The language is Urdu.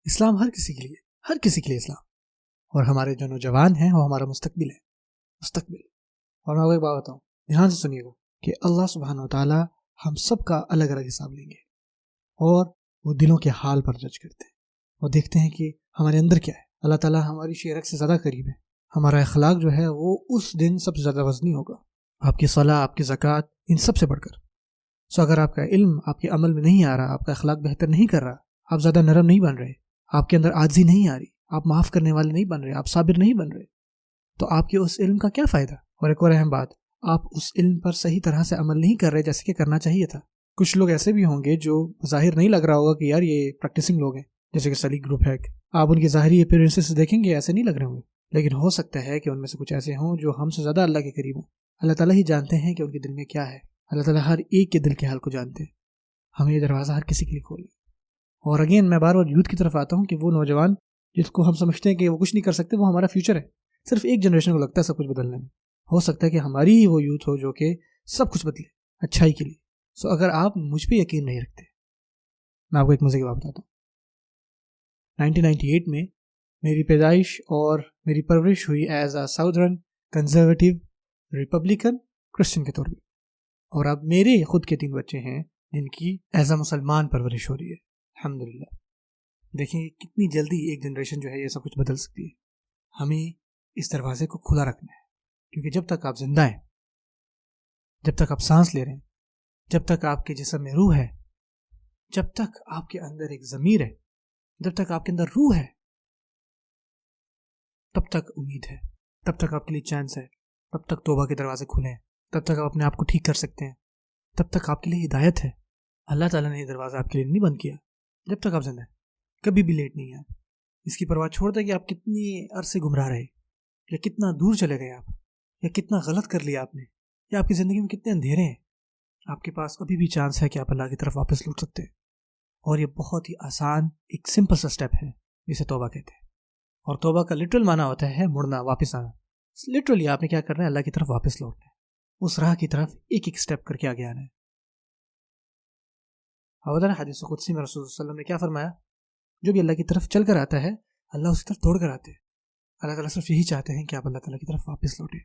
اسلام ہر کسی کے لیے، ہر کسی کے لیے اسلام. اور ہمارے جو نوجوان ہیں وہ ہمارا مستقبل ہے، مستقبل. اور میں آپ کو ایک بات بتاؤں، دھیان سے سنیے گا کہ اللہ سبحانہ و تعالیٰ ہم سب کا الگ الگ حساب لیں گے، اور وہ دلوں کے حال پر جج کرتے ہیں، وہ دیکھتے ہیں کہ ہمارے اندر کیا ہے. اللہ تعالیٰ ہماری شرک سے زیادہ قریب ہے. ہمارا اخلاق جو ہے وہ اس دن سب سے زیادہ وزنی ہوگا، آپ کی صلاح، آپ کی زکوٰۃ، ان سب سے بڑھ کر. سو اگر آپ کا علم آپ کے عمل میں نہیں آ رہا، آپ کا اخلاق بہتر نہیں کر رہا، آپ زیادہ نرم نہیں بن رہے، آپ کے اندر عاجزی نہیں آ رہی، آپ معاف کرنے والے نہیں بن رہے، آپ صابر نہیں بن رہے، تو آپ کے اس علم کا کیا فائدہ؟ اور ایک اور اہم بات، آپ اس علم پر صحیح طرح سے عمل نہیں کر رہے جیسے کہ کرنا چاہیے تھا. کچھ لوگ ایسے بھی ہوں گے جو ظاہر نہیں لگ رہا ہوگا کہ یار یہ پریکٹسنگ لوگ ہیں، جیسے کہ سلیق گروپ ہے، آپ ان کی ظاہری اپیرنسز سے دیکھیں گے ایسے نہیں لگ رہے ہوں گے، لیکن ہو سکتا ہے کہ ان میں سے کچھ ایسے ہوں جو ہم سے زیادہ اللہ کے قریب ہوں. اللہ تعالیٰ ہی جانتے ہیں کہ ان کے دل میں کیا ہے. اللہ تعالیٰ ہر ایک کے دل کے حال کو جانتے ہیں. ہمیں یہ دروازہ ہر کسی کے لیے کھولے. اور اگین میں بار بار یوتھ کی طرف آتا ہوں کہ وہ نوجوان جس کو ہم سمجھتے ہیں کہ وہ کچھ نہیں کر سکتے، وہ ہمارا فیوچر ہے. صرف ایک جنریشن کو لگتا ہے سب کچھ بدلنے میں. ہو سکتا ہے کہ ہماری ہی وہ یوتھ ہو جو کہ سب کچھ بدلے اچھائی کے لیے. سو اگر آپ مجھ پہ یقین نہیں رکھتے، میں آپ کو ایک مزے کی بات بتاتا ہوں. 1998 میں میری پیدائش اور میری پرورش ہوئی as a southern conservative Republican Christian کے طور پہ، اور اب میرے خود کے 3 بچے ہیں جن کی ایز اے مسلمان پرورش ہو رہی ہے. الحمدللہ. دیکھیں کتنی جلدی ایک جنریشن جو ہے یہ سب کچھ بدل سکتی ہے. ہمیں اس دروازے کو کھلا رکھنا ہے، کیونکہ جب تک آپ زندہ ہیں، جب تک آپ سانس لے رہے ہیں، جب تک آپ کے جسم میں روح ہے، جب تک آپ کے اندر ایک ضمیر ہے، جب تک آپ کے اندر روح ہے، تب تک امید ہے، تب تک آپ کے لیے چانس ہے، تب تک توبہ کے دروازے کھلے ہیں، تب تک آپ اپنے آپ کو ٹھیک کر سکتے ہیں، تب تک آپ کے لیے ہدایت ہے. اللہ تعالیٰ نے یہ دروازہ آپ کے لیے نہیں بند کیا. جب تک آپ زندہ ہیں کبھی بھی لیٹ نہیں ہے. اس کی پرواہ چھوڑ دیں کہ آپ کتنی عرصے گمراہ رہے، یا کتنا دور چلے گئے آپ، یا کتنا غلط کر لیا آپ نے، یا آپ کی زندگی میں کتنے اندھیرے ہیں. آپ کے پاس ابھی بھی چانس ہے کہ آپ اللہ کی طرف واپس لوٹ سکتے ہیں. اور یہ بہت ہی آسان ایک سمپل سا سٹیپ ہے جسے توبہ کہتے ہیں. اور توبہ کا لٹرل معنی ہوتا ہے مڑنا، واپس آنا. لٹرلی آپ نے کیا کرنا ہے؟ اللہ کی طرف واپس لوٹنا ہے، اس راہ کی طرف ایک ایک سٹیپ کر کے آگے آنا ہے. حدیث قدسی میں رسول اللہ صلی اللہ علیہ وسلم نے کیا فرمایا؟ جو بھی اللہ کی طرف چل کر آتا ہے، اللہ اس کی طرف دوڑ کر آتے ہیں. اللہ تعالیٰ صرف یہی چاہتے ہیں کہ آپ اللہ تعالیٰ کی طرف واپس لوٹیں.